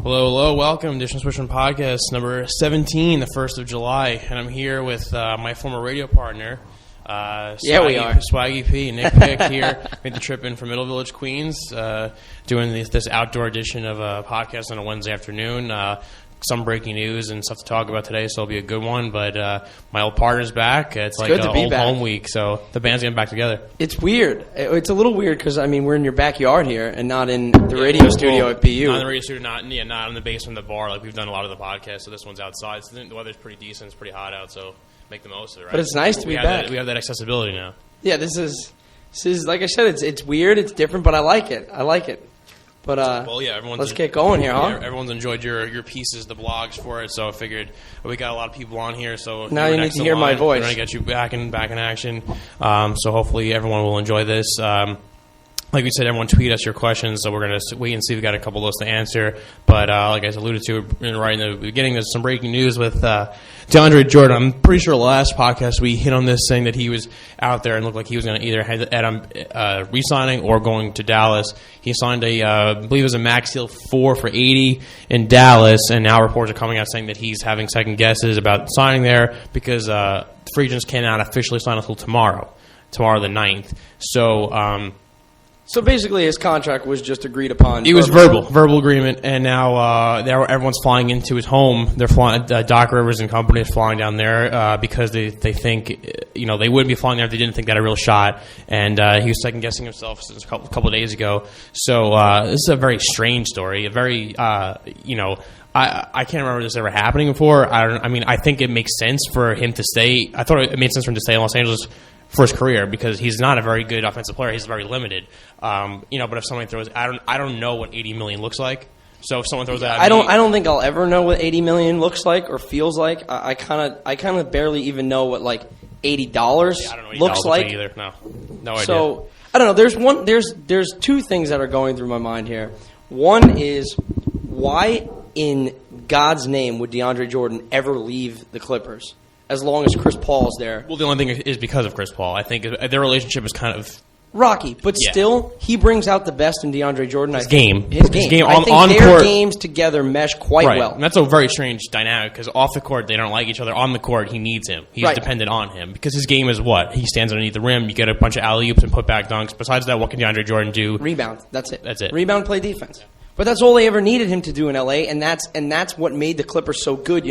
Hello, hello, welcome to Swishing Podcast number 17, the 1st of July, and I'm here with my former radio partner, Swaggy P, Nick Picht here, made the trip in from Middle Village, Queens, doing this outdoor edition of a podcast on a Wednesday afternoon. Some breaking news and stuff to talk about today, so it'll be a good one. But my old partner's back. It's like an old home week, so the band's getting back together. It's weird. It's a little weird because, I mean, we're in your backyard here and not in the radio studio at BU. Not in the radio studio, not in the basement of the bar like we've done a lot of the podcasts, so this one's outside. So the weather's pretty decent. It's pretty hot out, so make the most of it, right? But it's nice to be back. We have that accessibility now. Yeah, this is like I said, it's weird, it's different, but I like it. But let's get going here, huh? Yeah, everyone's enjoyed your pieces, the blogs for it, so I figured we got a lot of people on here. So now you need to hear my voice. We're going to get you back in action. So hopefully everyone will enjoy this. Like we said, everyone tweet us your questions, so we're going to wait and see if we got a couple of those to answer. But like I alluded to right in the beginning, there's some breaking news with DeAndre Jordan. I'm pretty sure last podcast we hit on this, saying that he was out there and looked like he was going to either head re-signing or going to Dallas. He signed I believe it was a max deal for $80 in Dallas, and now reports are coming out saying that he's having second guesses about signing there because free agents cannot officially sign until tomorrow the 9th. So basically, his contract was just agreed upon. It was verbal agreement, and now everyone's flying into his home. They're flying. Doc Rivers and company is flying down there because they think they wouldn't be flying there if they didn't think they had a real shot. And he was second guessing himself since a couple of days ago. So this is a very strange story. A very I can't remember this ever happening before. I think it makes sense for him to stay. I thought it made sense for him to stay in Los Angeles for his career because he's not a very good offensive player. He's very limited. But if someone throws, I don't know what $80 million looks like. So if someone throws that, I don't think I'll ever know what $80 million looks like or feels like. I kind of barely even know what like $80 looks like either. No idea. So I don't know. There's two things that are going through my mind here. One is why in God's name would DeAndre Jordan ever leave the Clippers? As long as Chris Paul is there. Well, the only thing is because of Chris Paul. I think their relationship is kind of rocky, but still, he brings out the best in DeAndre Jordan. His game I think their games together mesh quite well. And that's a very strange dynamic because off the court, they don't like each other. On the court, he needs him. He's dependent on him because his game is what? He stands underneath the rim. You get a bunch of alley-oops and put-back dunks. Besides that, what can DeAndre Jordan do? Rebound. That's it. It. Rebound, play defense. But that's all they ever needed him to do in L.A., and that's what made the Clippers so good.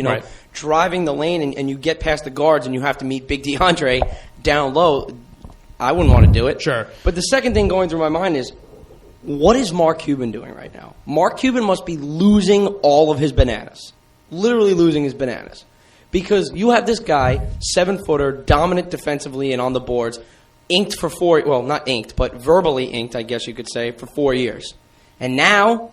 Driving the lane and you get past the guards and you have to meet Big DeAndre down low. I wouldn't want to do it. Sure. But the second thing going through my mind is, what is Mark Cuban doing right now? Mark Cuban must be losing all of his bananas. Literally losing his bananas. Because you have this guy, 7-footer, dominant defensively and on the boards, inked for not inked, but verbally inked, I guess you could say, for 4 years. And now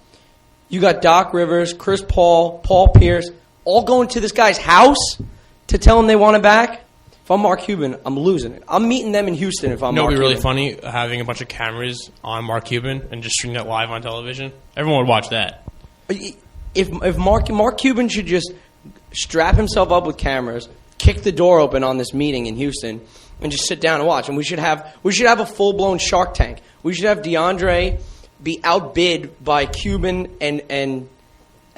you got Doc Rivers, Chris Paul, Paul Pierce, all going to this guy's house to tell him they want him back. If I'm Mark Cuban, I'm losing it. I'm meeting them in Houston if I'm Mark Cuban. It would be really funny having a bunch of cameras on Mark Cuban and just streaming that live on television. Everyone would watch that. If Mark Cuban should just strap himself up with cameras, kick the door open on this meeting in Houston, and just sit down and watch. And we should have a full-blown Shark Tank. We should have DeAndre be outbid by Cuban and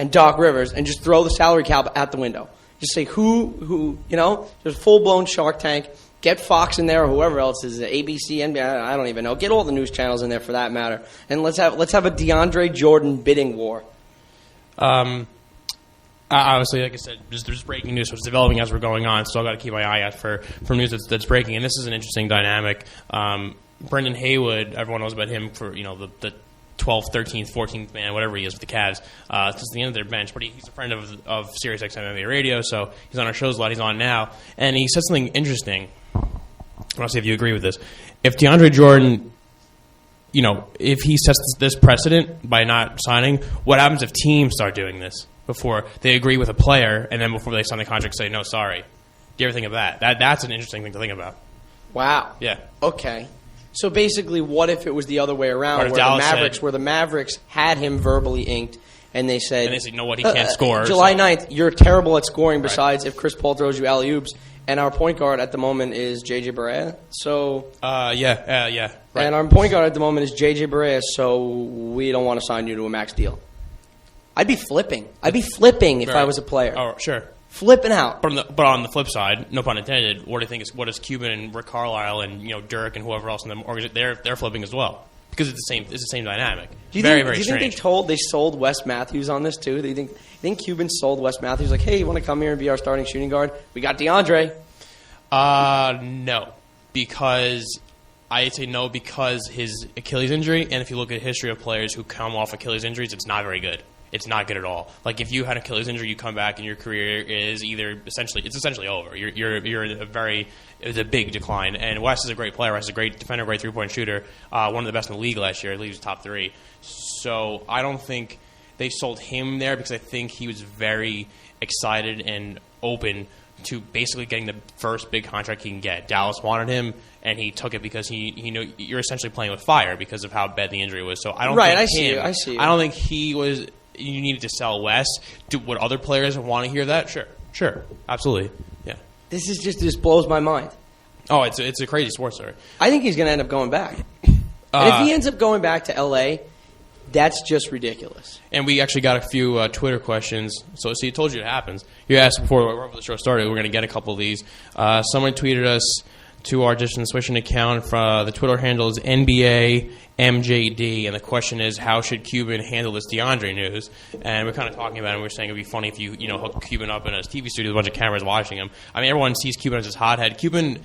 Doc Rivers and just throw the salary cap out the window. Just say who there's full-blown Shark Tank. Get Fox in there or whoever else is ABC, NBA, I don't even know. Get all the news channels in there for that matter. And let's have a DeAndre Jordan bidding war. Obviously, like I said, there's breaking news, so it's developing as we're going on. So I've got to keep my eye out for news that's breaking. And this is an interesting dynamic. Brendan Haywood, everyone knows about him for the 12th, 13th, 14th man, whatever he is with the Cavs. It's the end of their bench, but he's a friend of Sirius XM NBA Radio, so he's on our shows a lot. He's on now, and he said something interesting. I want to see if you agree with this. If DeAndre Jordan, if he sets this precedent by not signing, what happens if teams start doing this before they agree with a player, and then before they sign the contract say, no, sorry? Do you ever think of that? That's an interesting thing to think about. Wow. Yeah. Okay. So basically, what if it was the other way around, where the Mavericks had him verbally inked, and they said, you know what, he can't score. July 9th, you're terrible at scoring, besides if Chris Paul throws you alley-oops, and our point guard at the moment is J.J. Barea. So yeah. Right. And our point guard at the moment is J.J. Barea, so we don't want to sign you to a max deal. I'd be flipping. I'd be flipping if I was a player. Oh, sure. Flipping out. But on the flip side, no pun intended, what do you think is Cuban and Rick Carlisle and Dirk and whoever else in the organization, they're flipping as well. Because it's the same dynamic. Do you think they sold Wes Matthews on this too? Do you think Cuban sold Wes Matthews like, hey, you want to come here and be our starting shooting guard? We got DeAndre. No, because I'd say no because his Achilles injury, and if you look at the history of players who come off Achilles injuries, it's not very good. It's not good at all. Like if you had an Achilles injury, you come back and your career is essentially over. You're in it's a big decline. And Wes is a great player. Wes is a great defender, great 3-point shooter. One of the best in the league last year. I believe he was top 3. So I don't think they sold him there because I think he was very excited and open to basically getting the first big contract he can get. Dallas wanted him, and he took it because he knew you're essentially playing with fire because of how bad the injury was. So I don't think I see you. I don't think he was. You needed to sell Wes. Would other players want to hear that? Sure, absolutely, yeah. This blows my mind. Oh, it's a crazy sports story. I think he's going to end up going back. And if he ends up going back to L.A., that's just ridiculous. And we actually got a few Twitter questions. So, see, I told you it happens. You asked before the show started. We're going to get a couple of these. Someone tweeted us to our Distant Swishing account. The Twitter handle is NBAMJD, and the question is, how should Cuban handle this DeAndre news? And we're kind of talking about it, and we're saying it would be funny if you hook Cuban up in a TV studio with a bunch of cameras watching him. I mean, everyone sees Cuban as his hothead. Cuban,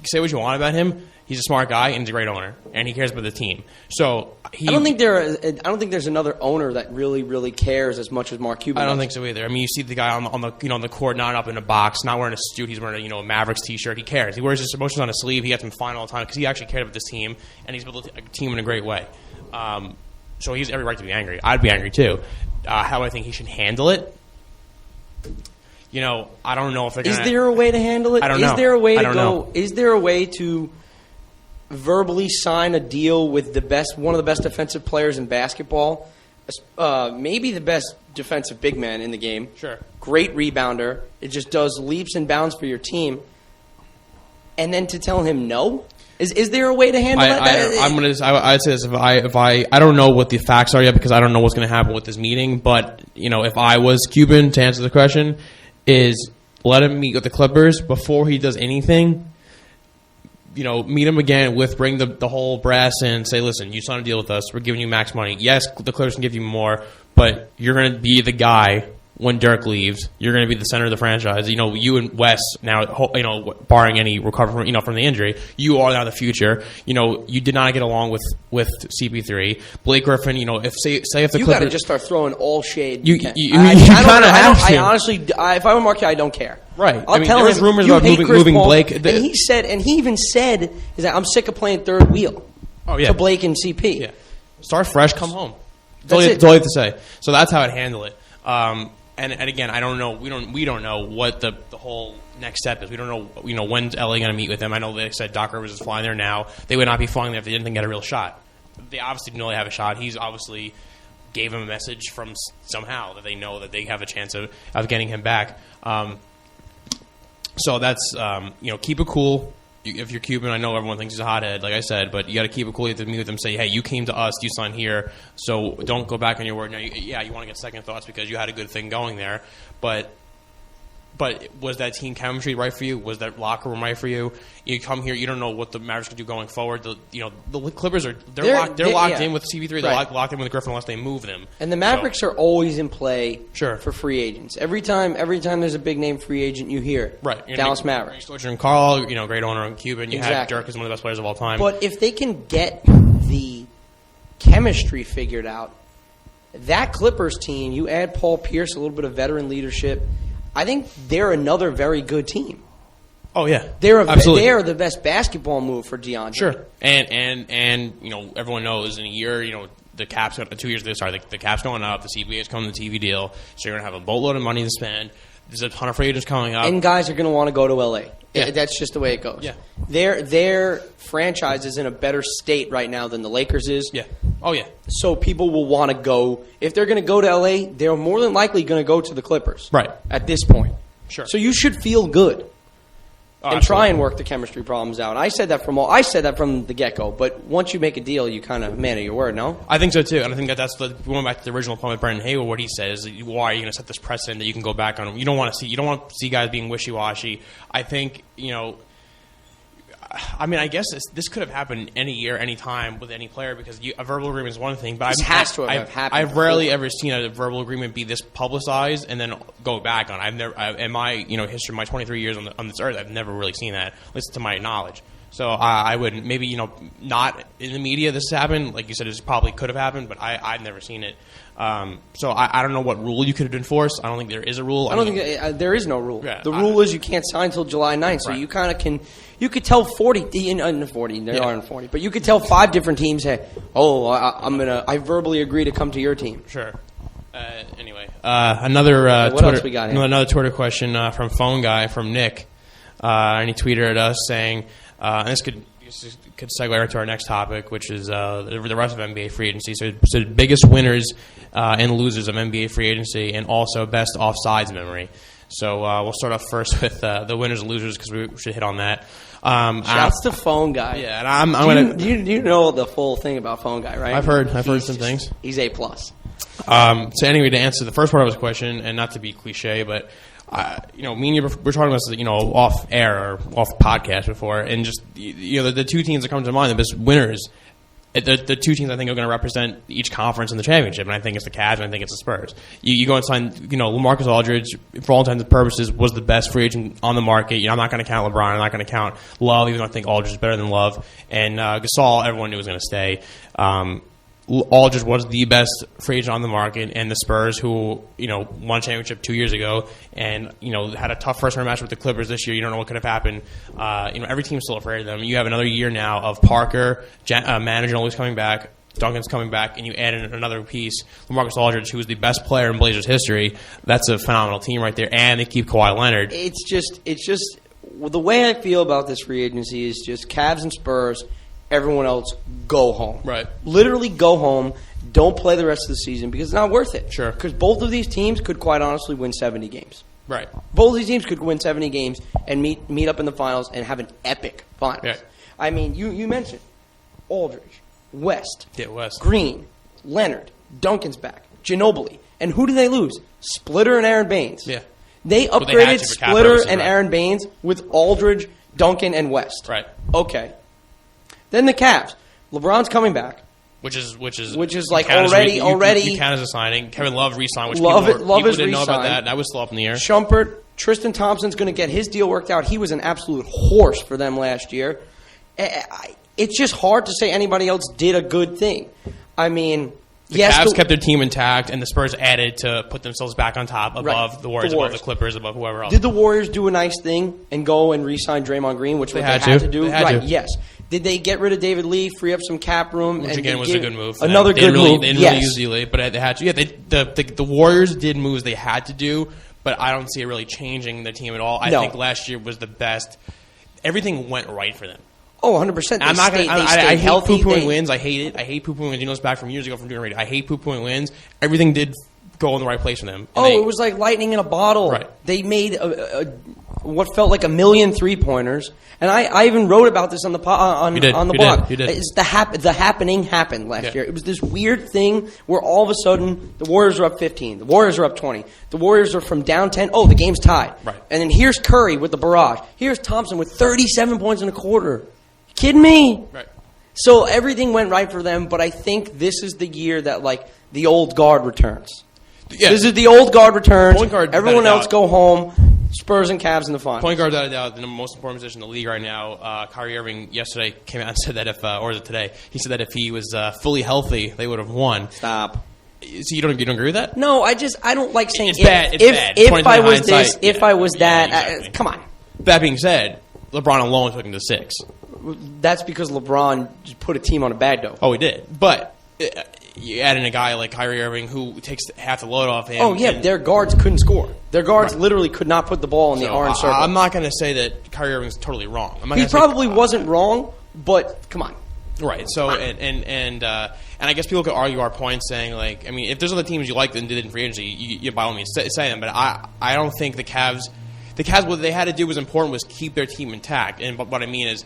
say what you want about him. He's a smart guy and he's a great owner, and he cares about the team. So I don't think there's another owner that really cares as much as Mark Cuban. I don't think so either. I mean, you see the guy on the court, not up in a box, not wearing a suit. He's wearing a Mavericks t-shirt. He cares. He wears his emotions on his sleeve. He gets them fine all the time because he actually cared about this team, and he's built a team in a great way. So he's every right to be angry. I'd be angry too. How I think he should handle it. I don't know if they're going to... Is there a way to handle it? I don't know. Is there a way to go? Know. Is there a way to verbally sign a deal with one of the best defensive players in basketball? Maybe the best defensive big man in the game. Sure. Great rebounder. It just does leaps and bounds for your team. And then to tell him no? Is there a way to handle that? I'd say this: if I don't know what the facts are yet because I don't know what's going to happen with this meeting. But if I was Cuban, to answer the question, is let him meet with the Clippers before he does anything. Meet him again bring the whole brass in and say, listen, you signed a deal with us. We're giving you max money. Yes, the Clippers can give you more, but you're going to be the guy when Dirk leaves. You're going to be the center of the franchise. You and Wes now, barring any recovery from the injury, you are now the future. You did not get along with CP3. Blake Griffin, if the Clippers, got to just start throwing all shade. You kind of have to. I honestly, if I were Mark, I don't care. Right. I'll tell him. There's rumors about moving Blake. And he even said, is that I'm sick of playing third wheel. Oh yeah. To Blake and CP. Yeah. Start fresh, come home. That's all you have to say. So that's how I'd handle it. And again, I don't know. We don't know what the whole next step is. We don't know. When's LA going to meet with them? I know they said Doc Rivers is flying there now. They would not be flying there if they didn't get a real shot. They obviously know they have a shot. He's obviously gave him a message from somehow that they know that they have a chance of getting him back. So that's keep it cool. If you're Cuban, I know everyone thinks he's a hothead, like I said, but you got to keep it cool. You have to meet with them, say, hey, you came to us, you signed here, so don't go back on your word. Now, you want to get second thoughts because you had a good thing going there, but was that team chemistry right for you? Was that locker room right for you? You come here, you don't know what the Mavericks can do going forward. The Clippers they're locked in with CP3. They're locked in with Griffin unless they move them. And the Mavericks are always in play for free agents. Every time there's a big name free agent, you hear it. Right. Dallas Mavericks. And Carl, great owner in Cuban. You had Dirk as one of the best players of all time. But if they can get the chemistry figured out, that Clippers team, you add Paul Pierce, a little bit of veteran leadership, I think they're another very good team. Oh yeah, absolutely. They're the best basketball move for DeAndre. Sure, and everyone knows in a year, the cap's got 2 years. The cap's going up. The CBA is coming to the TV deal, so you're gonna have a boatload of money to spend. There's a ton of free agents coming up, and guys are gonna want to go to LA. Yeah. That's just the way it goes. Yeah, their franchise is in a better state right now than the Lakers is. Yeah. Oh yeah. So people will want to go. If they're going to go to LA, they're more than likely going to go to the Clippers. Right. At this point. Sure. So you should feel good. and try and work the chemistry problems out. I said that from the get-go. But once you make a deal, you kind of man of your word, no? I think so too, and I think that's going back to the original point with Brendan Haywood. What he said is, why are you going to set this precedent that you can go back on? You don't want to see guys being wishy-washy. I think I mean, I guess this could have happened any year, any time with any player because a verbal agreement is one thing, but this has to have happened. I've rarely ever seen a verbal agreement be this publicized and then go back on. I've never, in my history, my 23 years on this earth, I've never really seen that, at least to my knowledge. So I wouldn't, maybe not in the media this happened, like you said, it probably could have happened, but I've never seen it. So I don't know what rule you could have enforced. I don't think there is a rule. I don't think there is no rule. Yeah, the rule is you can't sign until July 9th, so you kind of you could tell 40, there aren't 40, but you could tell 5 different teams, hey, I verbally agree to come to your team. Sure. Anyway, another what Twitter, else we got here? Another Twitter question from Phone Guy, from Nick, and he tweeted at us saying, and this could segue right to our next topic, which is the rest of NBA free agency. So the biggest winners and losers of NBA free agency, and also best offsides memory. So we'll start off first with the winners and losers because we should hit on that. Shouts to Phone Guy. Yeah, and I'm gonna. Do you know the full thing about Phone Guy, right? I've heard some things. He's A+. So anyway, to answer the first part of his question, and not to be cliche, but me and you we're talking about this, off air or off podcast before, and just the two teams that come to mind, the best winners. The two teams I think are going to represent each conference in the championship, and I think it's the Cavs and I think it's the Spurs. You go and sign, LaMarcus Aldridge, for all intents and purposes, was the best free agent on the market. I'm not going to count LeBron. I'm not going to count Love, even though I think Aldridge is better than Love. And Gasol, everyone knew was going to stay. Aldridge was the best free agent on the market, and the Spurs, who won a championship 2 years ago, and had a tough first round match with the Clippers this year. You don't know what could have happened. Every team's still afraid of them. You have another year now of Parker, manager always coming back, Duncan's coming back, and you add in another piece, LaMarcus Aldridge, who is the best player in Blazers history. That's a phenomenal team right there, and they keep Kawhi Leonard. It's just the way I feel about this free agency is just Cavs and Spurs. Everyone else, go home. Right. Literally go home. Don't play the rest of the season because it's not worth it. Sure. Because both of these teams could quite honestly win 70 games. Right. Both of these teams could win 70 games and meet up in the finals and have an epic finals. Yeah. I mean, you mentioned Aldridge, West, Green, Leonard, Duncan's back, Ginobili. And who do they lose? Splitter and Aaron Baines. Yeah. They upgraded Splitter and Aaron Baines with Aldridge, Duncan, and West. Right. Okay. Then the Cavs. LeBron's coming back. Which is like already. You count as a signing. Kevin Love re-signed, which Love people is didn't know about re-signed. that. That was still up in the air. Shumpert, Tristan Thompson's going to get his deal worked out. He was an absolute horse for them last year. It's just hard to say anybody else did a good thing. I mean, the Cavs kept their team intact, and the Spurs added to put themselves back on top above the Warriors, above the Clippers, above whoever else. Did the Warriors do a nice thing and go and re-sign Draymond Green, which they had to do? They had to. Yes. Did they get rid of David Lee, free up some cap room? Which again was a good move. Another good move. They didn't really use Lee, but they had to. Yeah, the Warriors did moves they had to do, but I don't see it really changing the team at all. I think last year was the best. Everything went right for them. Oh, 100%. I'm not going to. I hate poo-pooing wins. I hate it. I hate poo-pooing wins. It's back from years ago from doing radio. I hate poo-pooing wins. Everything did go in the right place for them. It was like lightning in a bottle. Right. They made what felt like 1 million three-pointers, and I even wrote about this on the blog. You did. It's the happening happened last year. It was this weird thing where all of a sudden the Warriors are up 15, the Warriors are up 20, the Warriors are from down 10. Oh, the game's tied. Right. And then here's Curry with the barrage. Here's Thompson with 37 points in a quarter. Kidding me? Right. So everything went right for them, but I think this is the year that the old guard returns. Yeah. This is the old guard returns. Point guard, everyone else go home. Spurs and Cavs in the finals. Point guard, without a doubt, the most important position in the league right now. Kyrie Irving yesterday came out and said that or was it today? He said that if he was fully healthy, they would have won. Stop. So you don't agree with that? No, I don't like saying it's bad. If I was this, yeah. if I was that, exactly. Come on. That being said, LeBron alone took him to 6. That's because LeBron just put a team on a bad dough. Oh, he did. But you add in a guy like Kyrie Irving who takes half the load off him. Oh, yeah, their guards couldn't score. Their guards literally could not put the ball in the orange circle. I'm not going to say that Kyrie Irving's totally wrong. He probably wasn't wrong, but come on. Right. So and I guess people could argue our point, saying if there's other teams you like that did in free agency, you by all means say them. But I don't think the Cavs the Cavs, what they had to do was important was keep their team intact. And what I mean is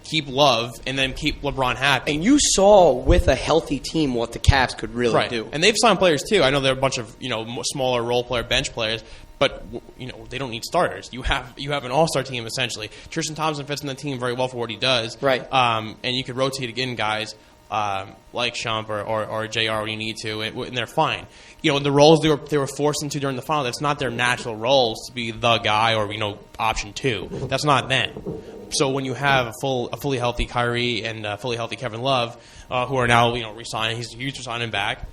keep Love and then keep LeBron happy. And you saw with a healthy team what the Cavs could really do. And they've signed players too. I know they're a bunch of smaller role player bench players, but they don't need starters. You have an all-star team essentially. Tristan Thompson fits in the team very well for what he does. Right. And you could rotate again guys like Shump or JR when you need to, and they're fine. The roles they were forced into during the final, that's not their natural roles to be the guy or option 2. That's not them. So when you have a fully healthy Kyrie and fully healthy Kevin Love, who are now resigning, he's resigning back.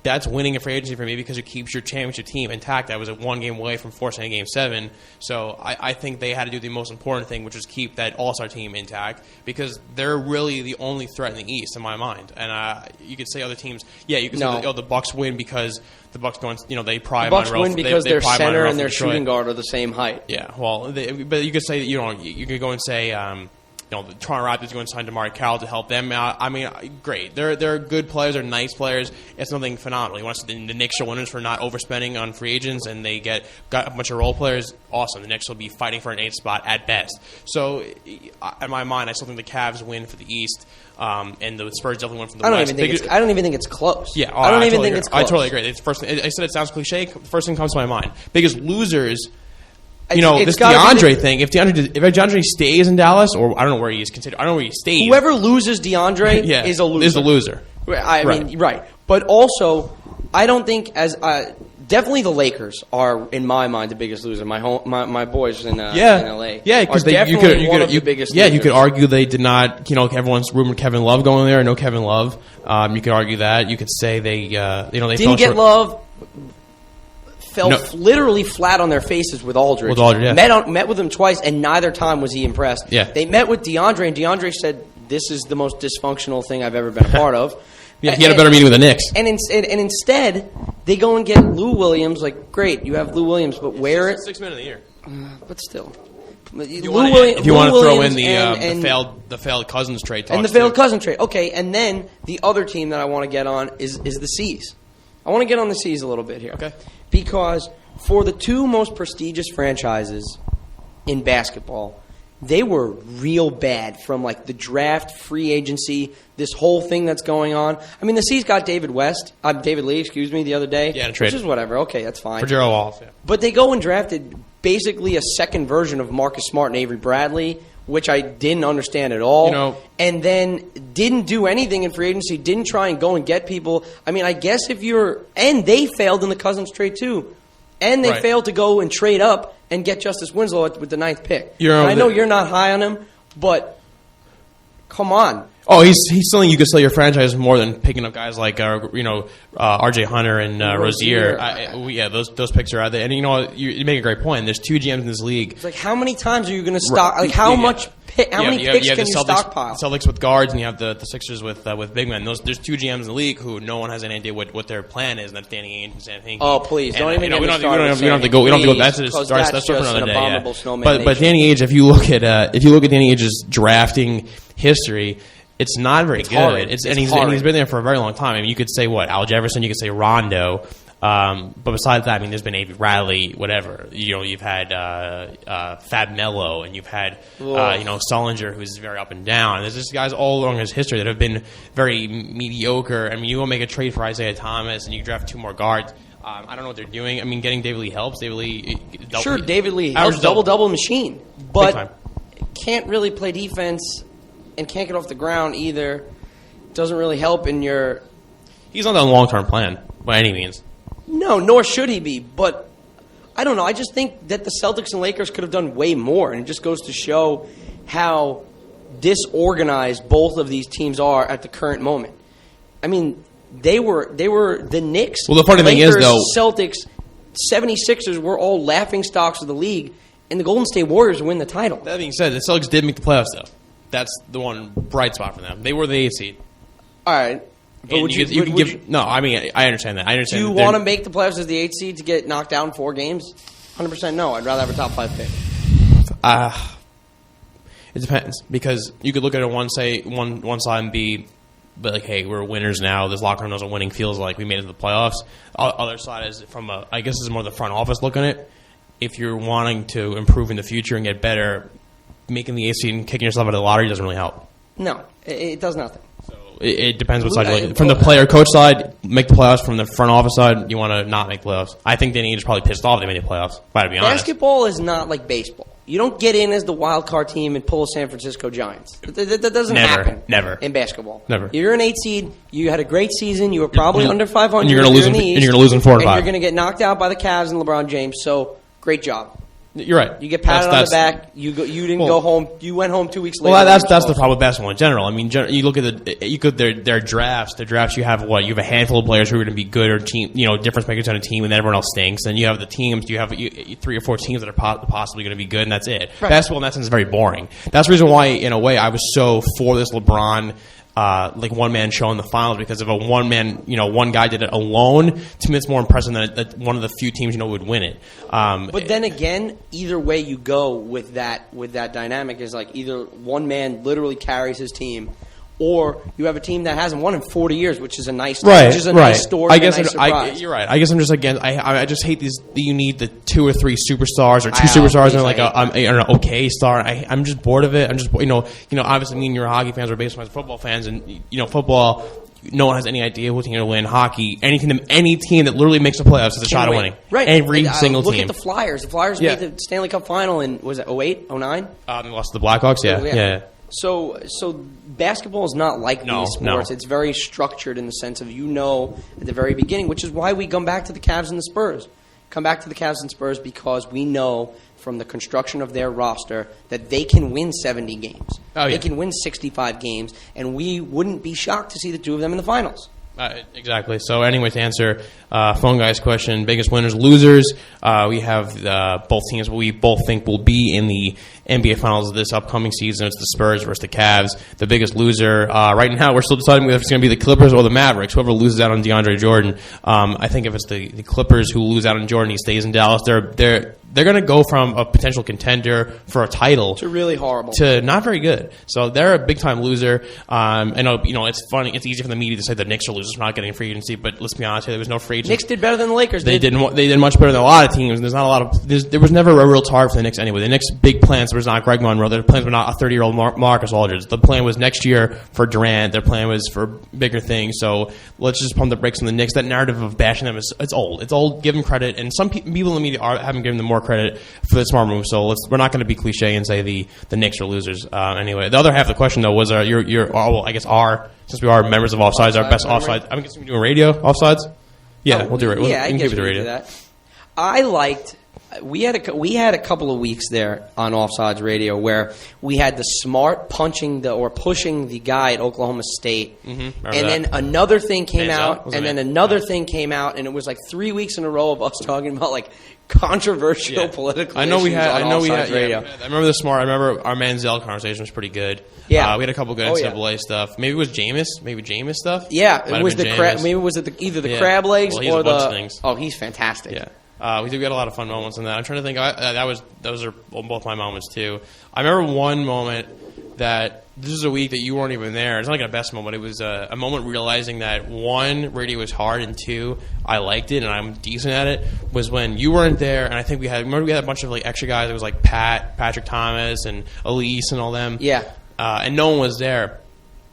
That's winning a free agency for me because it keeps your championship team intact. I was at 1 game away from forcing a Game 7. So I think they had to do the most important thing, which was keep that all-star team intact because they're really the only threat in the East in my mind. And you could say other teams, you could say the Bucks win because the Bucks going, they pry the Bucks win because their center and their shooting guard are the same height. Yeah, well, but you could say you could go and say. The Toronto Raptors going to sign DeMar Carroll to help them out. I mean, great. They're good players. They're nice players. It's nothing phenomenal. You want to see the Knicks are winners for not overspending on free agents, and they got a bunch of role players. Awesome. The Knicks will be fighting for an 8th spot at best. So, in my mind, I still think the Cavs win for the East, and the Spurs definitely win from the West. I don't even think it's close. Yeah, I don't even think it's close. I totally agree. I said it sounds cliche. The first thing comes to my mind. Biggest losers. This DeAndre thing. If DeAndre stays in Dallas, or I don't know where he is considered. I don't know where he stays. Whoever loses DeAndre is a loser. Is a loser. I mean, right. But also, I don't think definitely the Lakers are in my mind the biggest loser. My boys in LA. Yeah, because you could argue they did not. Everyone's rumored Kevin Love going there. No Kevin Love. You could argue that. You could say they didn't get Love. Fell literally flat on their faces with Aldridge. Met with him twice, and neither time was he impressed. Yeah. They met with DeAndre, and DeAndre said, "This is the most dysfunctional thing I've ever been a part of." He had a better meeting with the Knicks. And instead, they go and get Lou Williams. Like, great, you have Lou Williams, but where it? 6 men of the year. But still. If you want to throw in the failed Cousins trade. And the failed Cousins trade. Okay, and then the other team that I want to get on is the C's. I want to get on the C's a little bit here. Okay. Because for the 2 most prestigious franchises in basketball, they were real bad from the draft, free agency, this whole thing that's going on. I mean, the C's got David Lee, the other day. Yeah, in a trade. Which is whatever. Okay, that's fine. For Gerald Wallace, yeah. But they go and drafted basically a second version of Marcus Smart and Avery Bradley, which I didn't understand at all. And then didn't do anything in free agency, didn't try and go and get people. I mean, I guess and they failed in the Cousins trade too. And they failed to go and trade up and get Justice Winslow with the 9th pick. I know you're not high on him, but come on. Oh, he's something you could sell your franchise more than picking up guys like R.J. Hunter and Rozier. Those picks are out there. And you make a great point. There's 2 GMs in this league. It's like, how many times are you going to stock? Like, how many picks can you stockpile? Celtics with guards, and you have the Sixers with big men. There's 2 GMs in the league who no one has any idea what their plan is, and that's Danny Ainge and Sam Hinkie. Oh, please don't even get me started. We don't have to go. That's for another day. But Danny Ainge, if you look at Danny Ainge's drafting history. It's not very good. He's been there for a very long time. I mean, you could say Al Jefferson, you could say Rondo, but besides that, I mean, there's been Avery Bradley, whatever. You've had Fab Melo, and you've had Sullinger, who's very up and down. There's just guys all along his history that have been very mediocre. I mean, you will make a trade for Isaiah Thomas, and you draft 2 more guards. I don't know what they're doing. I mean, getting David Lee helps. David Lee helps double machine, but can't really play defense. And can't get off the ground either. Doesn't really help in your... He's not on a long-term plan by any means. No, nor should he be. But I don't know. I just think that the Celtics and Lakers could have done way more. And it just goes to show how disorganized both of these teams are at the current moment. I mean, they were the Knicks, well, the funny Lakers, thing is, though, Celtics, 76ers were all laughingstocks of the league. And the Golden State Warriors win the title. That being said, the Celtics did make the playoffs, though. That's the one bright spot for them. They were the 8th seed. All right. But no, I mean, I understand that. Do you want to make the playoffs as the 8th seed to get knocked down in 4 games? 100% no. I'd rather have a top 5 pick. It depends. Because you could look at it one side and be, but like, hey, we're winners now. This locker room knows what winning feels like. We made it to the playoffs. Other side is I guess this is more the front office looking at it. if you're wanting to improve in the future and get better, making the AC and kicking yourself out of the lottery doesn't really help. No, it does nothing. So it depends what side you like. From the player coach side, make the playoffs. From the front office side, you want to not make playoffs. I think Danny Ainge is probably pissed off they made the playoffs. If I had to be honest. Basketball is not like baseball. You don't get in as the wild card team and pull a San Francisco Giants. That doesn't happen. Never. In basketball. Never. You're an 8 seed. You had a great season. You were probably under 500. And you're going to lose. And you're going to lose in 4 and 5. And you're going to get knocked out by the Cavs and LeBron James. So great job. You're right. You get patted on the back. You didn't go home. You went home 2 weeks later. Well, that's the problem with basketball in general. I mean, you look at their drafts. Their drafts, you have what? You have a handful of players who are going to be good or team, difference makers on a team, and then everyone else stinks. Then you have the teams. You have 3 or 4 teams that are possibly going to be good, and that's it. Right. Basketball in that sense is very boring. That's the reason why, in a way, I was so for this LeBron. One-man show in the finals, because if a one-man, one guy did it alone, to me it's more impressive than one of the few teams would win it. But then again, either way you go with that dynamic is like either one man literally carries his team, or you have a team that hasn't won in 40 years, which is a nice, nice story. I guess you're right. I guess I'm just against. I just hate these. You need the 2 or 3 superstars or 2 superstars and like an okay star. I'm just bored of it. I'm just obviously me and you're hockey fans, or baseball fans, football fans, and football. No one has any idea who's going to win. Hockey, any team that literally makes the playoffs has a shot of winning. Right. Every single team. Look at the Flyers. The Flyers made the Stanley Cup final in, was it 08, 09? They lost to the Blackhawks, yeah. So basketball is not like these sports. It's very structured in the sense of at the very beginning, which is why we come back to the Cavs and the Spurs. Come back to the Cavs and Spurs because we know from the construction of their roster that they can win 70 games. Oh, yeah. They can win 65 games, and we wouldn't be shocked to see the 2 of them in the finals. Exactly. So anyway, to answer Phone Guy's question, biggest winners, losers, we have both teams we both think will be in the NBA Finals this upcoming season. It's the Spurs versus the Cavs. The biggest loser, right now, we're still deciding whether it's going to be the Clippers or the Mavericks. Whoever loses out on DeAndre Jordan. I think if it's the Clippers who lose out on Jordan, he stays in Dallas. They're going to go from a potential contender for a title to really horrible to not very good. So they're a big time loser. I know it's funny. It's easy for the media to say the Knicks are losers for not getting free agency, but let's be honest here, there was no free agency. Knicks did better than the Lakers. They did much better than a lot of teams. There's not a lot of. There was never a real target for the Knicks anyway. The Knicks' big plans was not Greg Monroe. Their plans were not a 30-year-old Marcus Aldridge. The plan was next year for Durant. Their plan was for bigger things. So let's just pump the brakes on the Knicks. That narrative of bashing them it's old. It's old. Give them credit, and some people in the media haven't given them more credit for the smart move. So we're not going to be cliche and say the Knicks are losers. Anyway, the other half of the question though was since we are members of Offsides, our best offsides. I'm guessing we're doing radio offsides. Yeah, we'll do it. I guess we can do that. I liked. We had a couple of weeks there on Offsides Radio where we had the Smart pushing the guy at Oklahoma State, and then another thing came out, and then another thing came out, and it was like 3 weeks in a row of us talking about like controversial political issues on Offsides Radio. Yeah. I remember the Smart. I remember our Manziel conversation was pretty good. Yeah, we had a couple good NCAA stuff. Maybe it was Jameis stuff. Yeah, it was the crab. Maybe it was either the crab legs or the. Things. Oh, he's fantastic. Yeah. We do get a lot of fun moments in that. I'm trying to think. Those are both my moments too. I remember one moment that this is a week that you weren't even there. It's not like a best moment. It was a moment realizing that 1, radio was hard, and 2, I liked it and I'm decent at it. Was when you weren't there, and I think we had a bunch of like extra guys. It was like Patrick Thomas, and Elise, and all them. Yeah. And no one was there.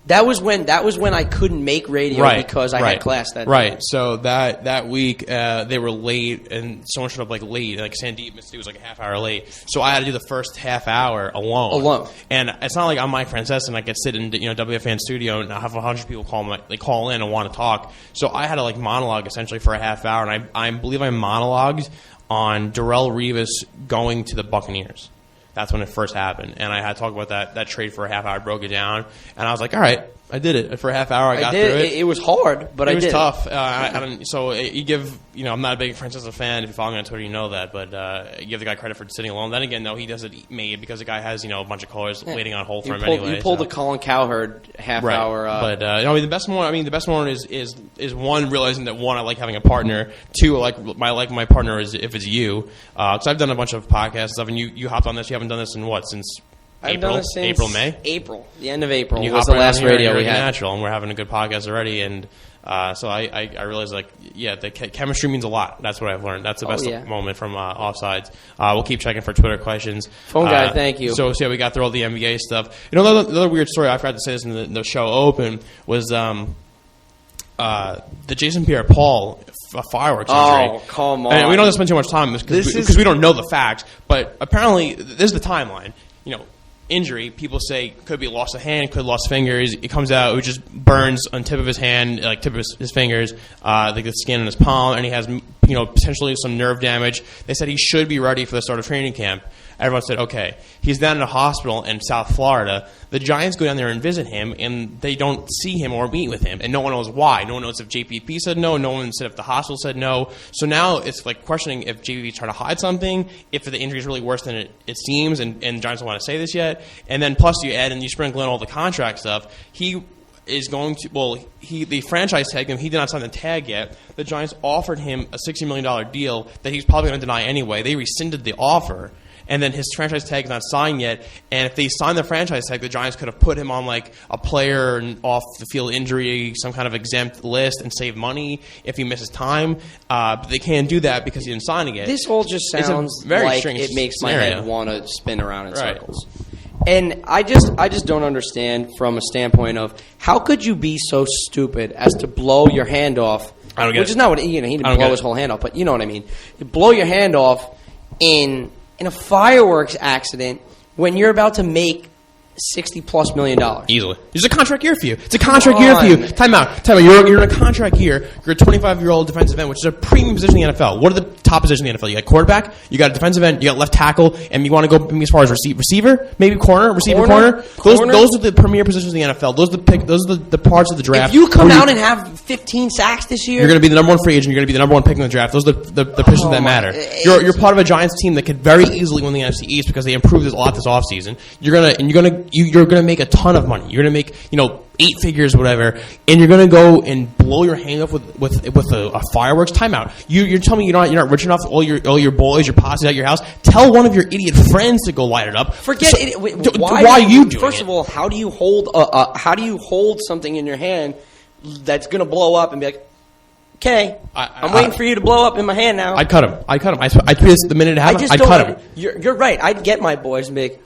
That was when I couldn't make radio because I had class that day. Right. So that week they were late, and someone showed up like late. Like Sandeep missed it was like a half hour late. So I had to do the first half hour alone. And it's not like I'm Mike Francesa and I could sit in WFAN studio and have 100 people call in and want to talk. So I had to like monologue essentially for a half hour, and I believe I monologued on Darrelle Revis going to the Buccaneers. That's when it first happened, and I had to talk about that trade for a half hour. I broke it down, and I was like, all right, I did it. For a half hour, I got through it. It was hard, but I did. It was tough. I'm not a big Francesa fan. If you follow me on Twitter, you know that, but you give the guy credit for sitting alone. Then again, though, he does it made because the guy has, a bunch of callers waiting on hold for him anyway. You pulled the Colin Cowherd half hour. But the best one is one, realizing that one, I like having a partner. 2, I like my partner is if it's you. Because I've done a bunch of podcasts and stuff, and you hopped on this. You haven't done this in what, since May? April. The end of April was the last radio we had. Natural, and we're having a good podcast already. And So I realized, like, yeah, the chemistry means a lot. That's what I've learned. That's the best moment from offsides. We'll keep checking for Twitter questions. Phone guy, thank you. So yeah, we got through all the NBA stuff. You know, the other weird story, I forgot to say this in the show open, was the Jason Pierre-Paul fireworks injury. Oh, come on. And we don't have to spend too much time because we don't know the facts, but apparently this is the timeline. You know, injury, people say could be loss of hand, could lost fingers. It comes out, it just burns on tip of his hand, like tip of his fingers, like the skin on his palm, and he has, you know, potentially some nerve damage. They said he should be ready for the start of training camp. Everyone said, okay. He's down in a hospital in South Florida. The Giants go down there and visit him, and they don't see him or meet with him, and no one knows why. No one knows if JPP said no. No one said if the hospital said no. So now it's like questioning if JPP is trying to hide something, if the injury is really worse than it seems, and the Giants don't want to say this yet. And then plus you add and you sprinkle in all the contract stuff. He is going to, the franchise tagged him. He did not sign the tag yet. The Giants offered him a $60 million deal that he's probably going to deny anyway. They rescinded the offer. And then his franchise tag is not signed yet. And if they sign the franchise tag, the Giants could have put him on like a player off the field injury, some kind of exempt list, and save money if he misses time. But they can't do that because he didn't sign it yet. This all just sounds very like strange it makes scenario. my head want to spin around in circles. And I just don't understand from a standpoint of how could you be so stupid as to blow your hand off? I don't get it. Which is not what he didn't blow his whole hand off, but you know what I mean. You blow your hand off in a fireworks accident when you're about to make $60+ million. Easily. It's a contract year for you. It's a contract year for you. Time out. You're in a contract year. You're a 25-year-old defensive end, which is a premium position in the NFL. What are the top positions in the NFL? You got quarterback, you got a defensive end, you got left tackle, and you want to go maybe as far as receiver, maybe corner. Those are the premier positions in the NFL. Those are the parts of the draft. If you come out and have 15 sacks this year, you're going to be the number one free agent. You're going to be the number one pick in the draft. Those are the positions that matter. You're part of a Giants team that could very easily win the NFC East because they improved a lot this offseason. You're gonna make a ton of money. You're gonna make 8 figures, whatever, and you're gonna go and blow your hand off with a fireworks timeout. You're telling me you're not rich enough. All your boys, your posses at your house. Tell one of your idiot friends to go light it up. Forget it. Why are you doing it? First of all, how do you hold something in your hand that's gonna blow up and be like, okay, I'm waiting for you to blow up in my hand now. I'd cut him. I tweet this the minute it happened. I'd cut him. You're right. I'd get my boys and be like,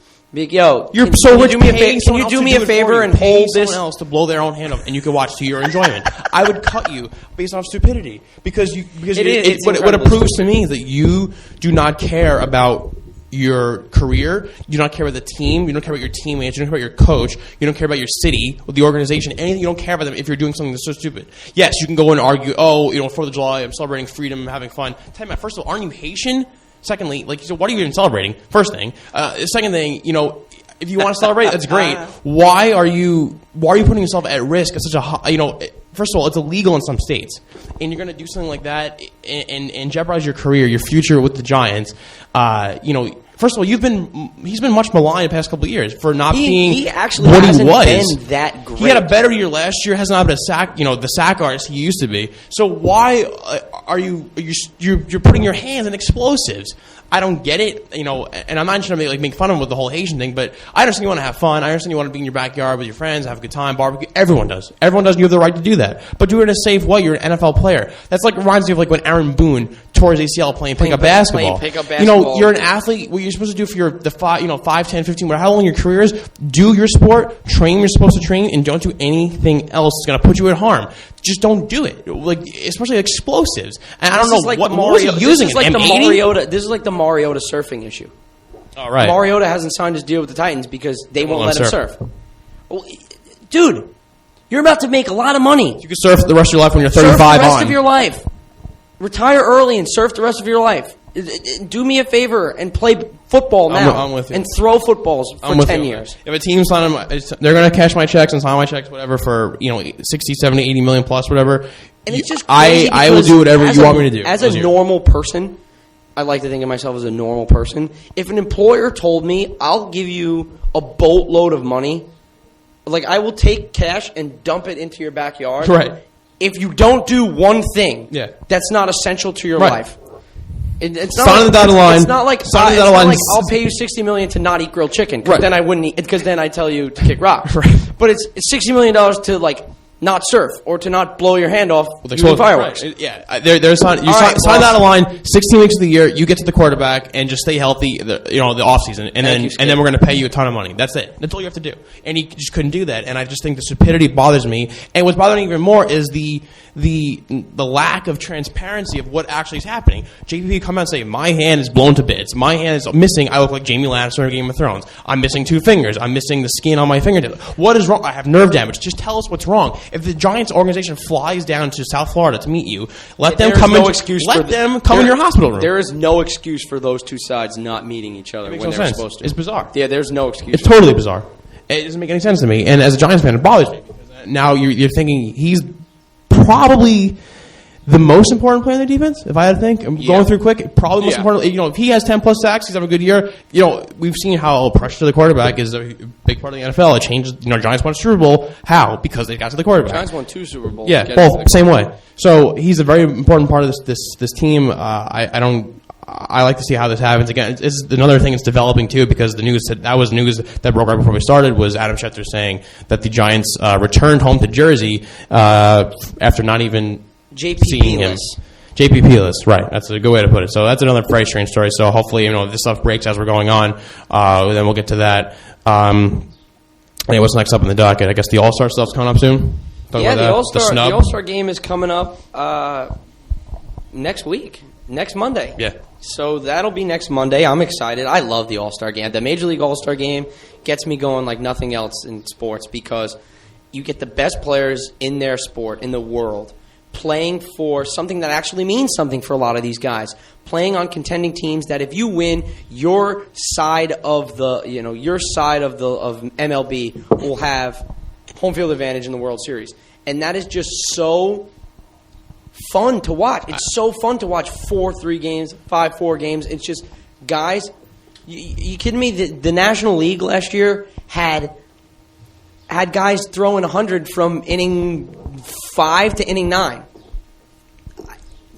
yo, you're so rich. Can you do me a favor and hold this? Someone else to blow their own hand up, and you can watch to your enjoyment. I would cut you based on stupidity because what it proves to me is that you do not care about your career. You don't care about the team. You don't care about your teammates. You don't care about your coach. You don't care about your city or the organization. Anything. You don't care about them if you're doing something that's so stupid. Yes, you can go and argue. 4th of July, I'm celebrating freedom, I'm having fun. Tell me, first of all, aren't you Haitian? Secondly, so what are you even celebrating? First thing. Second thing, if you want to celebrate, that's great. Why are you putting yourself at risk at such a first of all, it's illegal in some states, and you're going to do something like that and jeopardize your career, your future with the Giants. First of all, he's been much maligned the past couple of years for not being he actually what hasn't he was. Been that great. He had a better year last year. Has not been the sack artist he used to be. So why are you're putting your hands in explosives? I don't get it, and I'm not trying to make fun of him with the whole Haitian thing, but I understand you want to have fun. I understand you want to be in your backyard with your friends, have a good time, barbecue. Everyone does. Everyone does, and you have the right to do that. But do it in a safe way. You're an NFL player. That's reminds me of when Aaron Boone tore his ACL playing pickup basketball. You're an athlete. What you're supposed to do for the 5, 10, 15, how long your career is, do your sport, train when you're supposed to train, and don't do anything else that's going to put you at harm. Just don't do it, especially explosives. And I don't know what was he using. This is like the Mariota surfing issue. All right. Mariota hasn't signed his deal with the Titans because they won't let him surf. Well, dude, you're about to make a lot of money. You can surf the rest of your life when you're 35 Surf the rest of your life. Retire early and surf the rest of your life. Do me a favor and play football now. I'm with you. And throw footballs for 10 years. If a team sign them, they're going to cash my checks and sign my checks, whatever, for 60, 70, 80 million plus, whatever. And it's just crazy I will do whatever you want me to do. As a normal person, I like to think of myself as a normal person. If an employer told me, I'll give you a boatload of money, I will take cash and dump it into your backyard. Right. If you don't do one thing that's not essential to your life. It's not on the dotted line. It's not like I'll pay you $60 million to not eat grilled chicken because then I wouldn't eat. Because then I tell you to kick rocks. Right. But it's $60 million to not surf or to not blow your hand off using fireworks. Right. Yeah, there's sign out of line 16 weeks of the year. You get to the quarterback and just stay healthy. The off season, and then we're going to pay you a ton of money. That's it. That's all you have to do. And he just couldn't do that. And I just think the stupidity bothers me. And what's bothering me even more is the lack of transparency of what actually is happening. JPP come out and say, my hand is blown to bits. My hand is missing. I look like Jaime Lannister in Game of Thrones. I'm missing 2 fingers. I'm missing the skin on my fingertip. What is wrong? I have nerve damage. Just tell us what's wrong. If the Giants organization flies down to South Florida to meet you, let them come in your hospital room. There is no excuse for those two sides not meeting each other when they're supposed to. It's bizarre. Yeah, there's no excuse. It's totally bizarre. It doesn't make any sense to me. And as a Giants fan, it bothers me. Because now you're thinking he's probably the most important player in the defense, if I had to think. I'm going through quick. Probably the most important. If he has 10-plus sacks, he's having a good year. We've seen how pressure to the quarterback is a big part of the NFL. It changes. Giants won a Super Bowl. How? Because they got to the quarterback. Giants won 2 Super Bowls. Yeah, both same way. So he's a very important part of this team. I like to see how this happens. Again, it's another thing that's developing too, because the news that was news that broke right before we started was Adam Schefter saying that the Giants returned home to Jersey after not even seeing him. JPP-less, right. That's a good way to put it. So that's another very strange story. So hopefully, if this stuff breaks as we're going on, then we'll get to that. What's next up in the docket? I guess the All-Star stuff's coming up soon? The All-Star game is coming up next week. Next Monday. Yeah. So that'll be next Monday. I'm excited. I love the All-Star game. The Major League All-Star game gets me going like nothing else in sports, because you get the best players in their sport, in the world, playing for something that actually means something for a lot of these guys. Playing on contending teams that if you win, your side of MLB will have home field advantage in the World Series. And that is just so fun to watch. It's so fun to watch 4-3 games, 5-4 games. It's just, guys, you kidding me? The National League last year had guys throwing 100 from inning 5 to inning 9.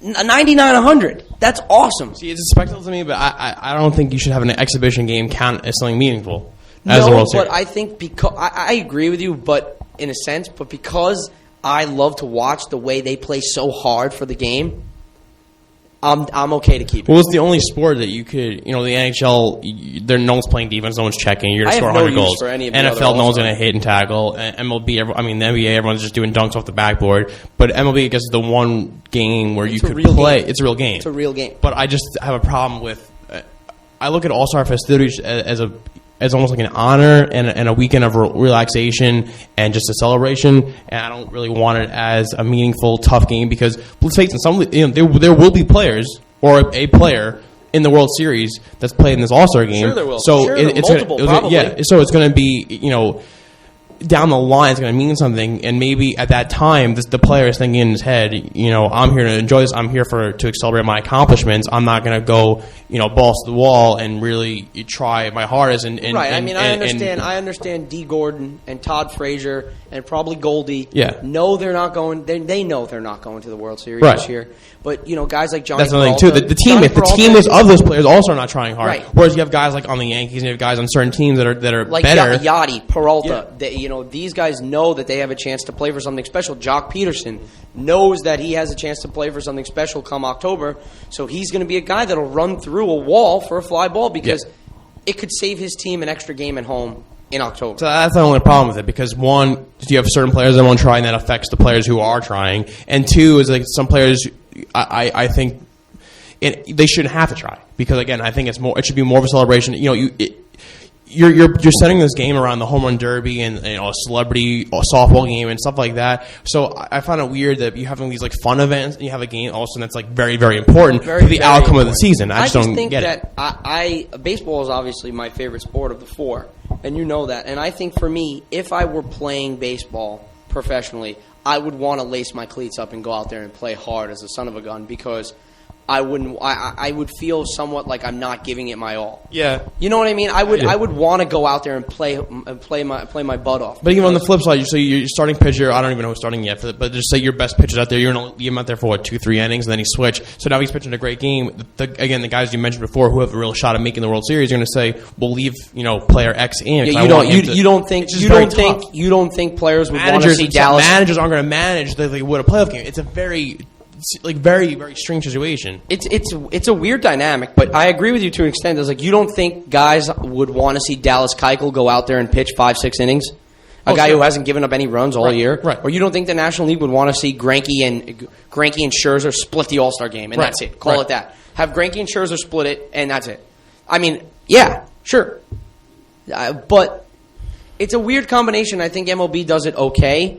99-100. That's awesome. See, it's a spectacle to me, but I don't think you should have an exhibition game count as something meaningful as a World Series. But I think because I agree with you, but in a sense, but because I love to watch the way they play so hard for the game, I'm okay to keep it. Well, it's the only sport that you could, the NHL, no one's playing defense, no one's checking. You're going to score 100 goals. NFL, no one's going to hit and tackle. MLB, the NBA, everyone's just doing dunks off the backboard. But MLB, I guess, is the one game where you could play. It's a real game. It's a real game. But I just have a problem with. I look at All-Star festivities as almost like an honor and a weekend of relaxation and just a celebration, and I don't really want it as a meaningful, tough game, because let's face it, there will be players or a player in the World Series that's played in this All-Star game. Sure there will. So it's multiple, probably. So it's going to be, down the line, it's going to mean something, and maybe at that time, the player is thinking in his head, I'm here to enjoy this. I'm here to celebrate my accomplishments. I'm not going to go, balls to the wall and really try my hardest. Right. I understand D. Gordon and Todd Frazier and probably Goldie. Yeah. Know they're not going. They know they're not going to the World Series this year. But guys like Johnny. That's the thing too. The teammates of those players also are not trying hard. Right. Whereas you have guys like on the Yankees, and you have guys on certain teams that are like better. Yachty, Peralta. Yeah. These guys know that they have a chance to play for something special. Jock Peterson knows that he has a chance to play for something special come October, so he's going to be a guy that'll run through a wall for a fly ball, because it could save his team an extra game at home in October. So that's the only problem with it, because one, you have certain players that won't try, and that affects the players who are trying, and two is like some players, I think they shouldn't have to try, because again, I think it should be more of a celebration. You're setting this game around the home run derby and a celebrity softball game and stuff like that. So I find it weird that you're having these like fun events and you have a game also that's like very, very important for the outcome of the season. I just don't get it. Baseball is obviously my favorite sport of the 4, and you know that. And I think for me, if I were playing baseball professionally, I would want to lace my cleats up and go out there and play hard as a son of a gun, because I would feel somewhat like I'm not giving it my all. Yeah. You know what I mean? I would want to go out there and play my butt off. But even on the flip side, you're starting pitcher. I don't even know who's starting yet, but just say your best pitcher's out there. You're going to leave him out there for 2-3 innings, and then he switch. So now he's pitching a great game. Again, the guys you mentioned before who have a real shot at making the World Series are going to say, "We'll leave player X in." Yeah, you don't think players would want to see Dallas. Managers aren't going to manage they would a playoff game. It's a very very strange situation. It's a weird dynamic, but I agree with you to an extent. It's like you don't think guys would want to see Dallas Keuchel go out there and pitch 5-6 innings, a guy who hasn't given up any runs all year, right? Or you don't think the National League would want to see Greinke and Scherzer split the All-Star game, and that's it. Call it that. Have Greinke and Scherzer split it, and that's it. I mean, yeah, sure, but it's a weird combination. I think MLB does it okay,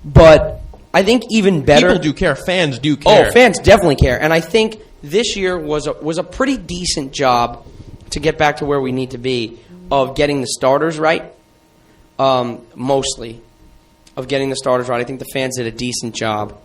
but I think even better. People do care. Fans do care. Oh, fans definitely care. And I think this year was a pretty decent job to get back to where we need to be of getting the starters right. Mostly of getting the starters right. I think the fans did a decent job.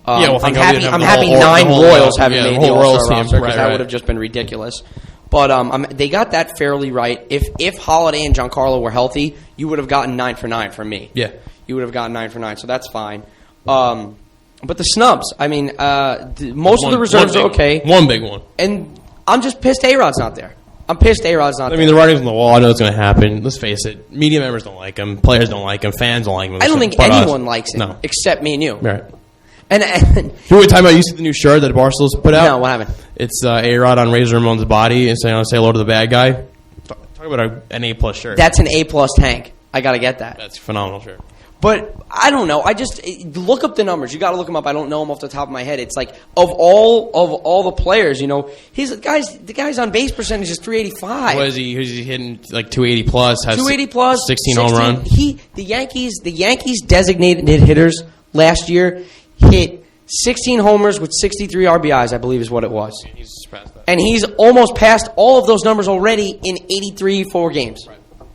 I'm happy 9 Royals haven't made the All-Star roster because that would have just been ridiculous. But they got that fairly right. If Holiday and Giancarlo were healthy, you would have gotten 9 for 9 from me. Yeah, you would have gotten 9 for 9. So that's fine. But the snubs, I mean, most of the reserves are okay. One big one. And I'm just pissed A-Rod's not there. I'm pissed A-Rod's not there. I mean, the writing's on the wall. I know it's going to happen. Let's face it. Media members don't like him. Players don't like him. Fans don't like him. I don't think anyone likes him except me and you. Right. And who were we talking about? You see the new shirt that Barstool's put out? No, what happened? It's A-Rod on Razor Ramon's body and saying, "Say hello to the bad guy." Talk about an A+ shirt. That's an A+ tank. I got to get that. That's a phenomenal shirt. But I don't know. I just look up the numbers. You got to look them up. I don't know them off the top of my head. It's like of all the players, the guy's on base percentage is .385. What is he? Who's he hitting like 280 plus? Has 280 plus, 16 home run. The Yankees designated hitters last year hit 16 homers with 63 RBIs. I believe is what it was. He's surpassed that. And he's almost passed all of those numbers already in 83 games.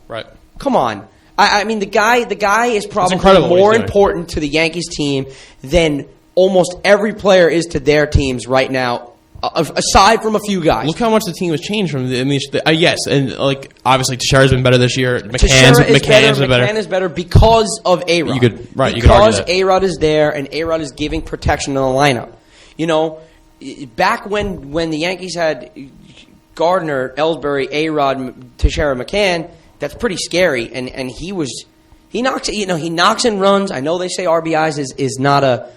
Right. Come on. I mean, the guy is probably more important to the Yankees team than almost every player is to their teams right now, aside from a few guys. Look how much the team has changed from yes, and like obviously Teixeira's been better this year. McCann's been better. McCann is better because of A-Rod. Because A-Rod is there and A-Rod is giving protection to the lineup. Back when the Yankees had Gardner, Ellsbury, A-Rod, Teixeira, McCann. That's pretty scary, and he knocks in runs. I know they say RBIs is not a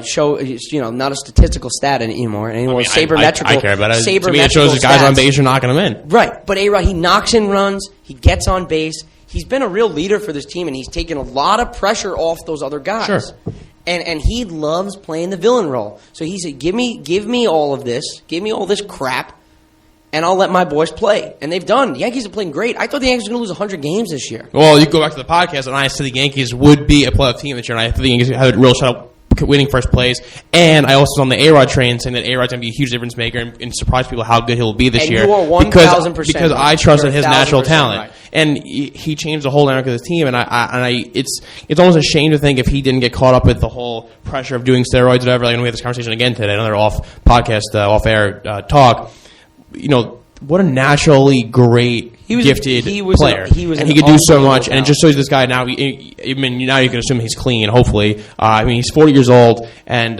show, not a statistical stat anymore. Sabermetrical. I care about it. To me, it shows the guys on base are knocking them in. Right, but A-Rod, he knocks in runs. He gets on base. He's been a real leader for this team, and he's taken a lot of pressure off those other guys. Sure. And he loves playing the villain role. So he said, "Give me all of this. Give me all this crap." And I'll let my boys play. And they've done. The Yankees are playing great. I thought the Yankees were going to lose 100 games this year. Well, you go back to the podcast, and I said the Yankees would be a playoff team this year, and I thought the Yankees had a real shot at winning first place. And I also was on the A-Rod train saying that A-Rod's going to be a huge difference maker and surprise people how good he'll be this year. And you are 1,000% because I trusted his natural talent. Right. And he changed the whole dynamic of this team, and it's almost a shame to think if he didn't get caught up with the whole pressure of doing steroids or whatever. Like, we had this conversation again today, another off-air talk. What a naturally great, gifted player. And he could do so much, and it just shows this guy now. Now you can assume he's clean, hopefully. He's 40 years old, and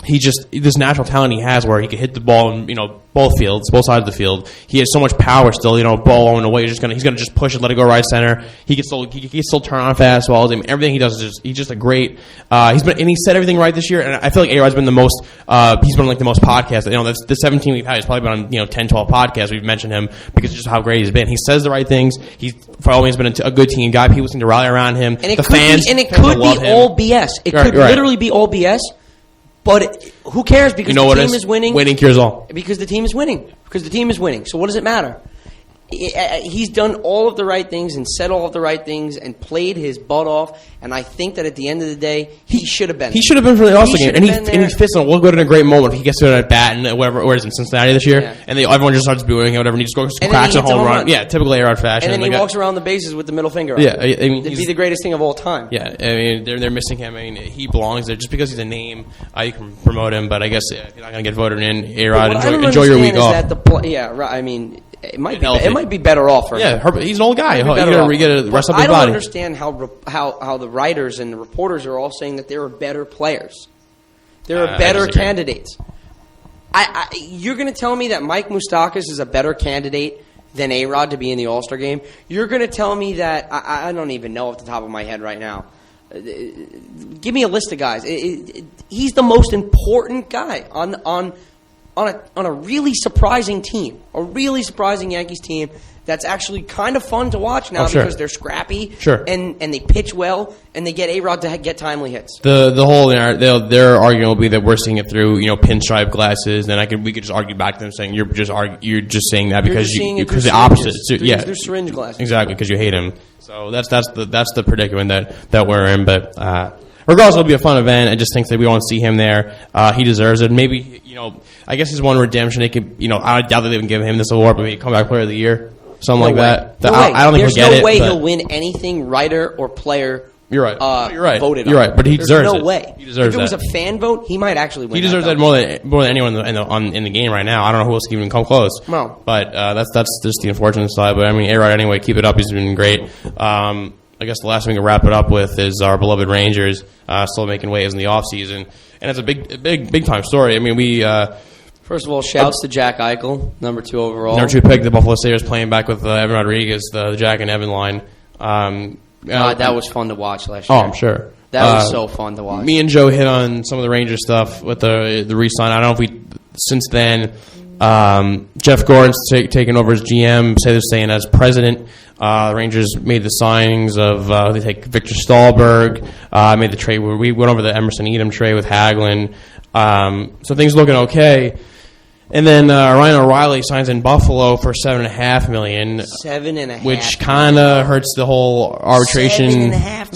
this natural talent he has where he can hit the ball in both sides of the field. He has so much power still. Ball on the way. He's gonna just push it, let it go right center. He can still turn on fastballs. I mean, everything he does is he's just a great. He said everything right this year, and I feel like A-Rod's been the most. He's been on, like, the most podcasts. The 17 we've had. He's probably been on 10, 12 podcasts. We've mentioned him because of just how great he's been. He says the right things. He's for always been a good team guy. People seem to rally around him. And it could be all BS. It could literally be all BS. But who cares? Because the team is winning. Winning cures all. Because the team is winning. So what does it matter? he's done all of the right things and said all of the right things and played his butt off. And I think that at the end of the day, he should have been. He should have been for the All-Star game, and he fits in. We'll go to a great moment if he gets to it at bat and whatever. Where is in Cincinnati this year? Yeah. And everyone just starts booing him, whatever. And he just goes cracks a home run. Yeah, typical A-Rod fashion. And then he walks around the bases with the middle finger up. Yeah, I mean, it'd be the greatest thing of all time. Yeah, I mean, they're missing him. I mean, he belongs there just because he's a name. You can promote him, but I guess if you're not going to get voted in, A-Rod, enjoy your week off. Yeah, right. I mean. It might be better off for him. Yeah, he's an old guy. He's going to get the rest of his body. I don't understand how the writers and the reporters are all saying that there are better players. There are better candidates. You're going to tell me that Mike Moustakas is a better candidate than A-Rod to be in the All-Star game? You're going to tell me that I don't even know off the top of my head right now. Give me a list of guys. He's the most important guy on a really surprising team, a really surprising Yankees team that's actually kind of fun to watch now because they're scrappy and they pitch well and they get A-Rod to get timely hits. The whole their argument will be that we're seeing it through pinstripe glasses, and we could just argue back to them saying you're just saying that because the opposite. They're syringe glasses. Exactly, because you hate him. So that's the predicament that we're in, but. Regardless, it'll be a fun event. I just think that we want to see him there. He deserves it. Maybe, I guess he's one redemption. They could, I doubt that they would give him this award, but maybe comeback player of the year, something like that. I don't think he'll get it. There's no way he'll win anything writer or player. You're right. You're right. Voted You're right, but he deserves it. There's no way. He deserves if it was a fan vote, he might actually win. He deserves that more than anyone in the game right now. I don't know who else can even come close. No. But that's just the unfortunate side. But I mean, A-Rod anyway, keep it up. He's been great. I guess the last thing we can wrap it up with is our beloved Rangers still making waves in the offseason. And it's a big time story. I mean, we... First of all, shouts to Jack Eichel, number 2 overall. Number 2 pick, the Buffalo Sabres playing back with Evan Rodriguez, the Jack and Evan line. That was fun to watch last year. Oh, I'm sure. That was so fun to watch. Me and Joe hit on some of the Rangers stuff with the re-sign. I don't know if since then... Jeff Gordon's taken over as GM. Say they're staying as president. The Rangers made the signings of they take Victor Stahlberg. Made the trade where we went over the Emerson Edom trade with Hagelin. So things looking okay. And then Ryan O'Reilly signs in Buffalo for $7.5 million. $7.5 which kind of hurts the whole arbitration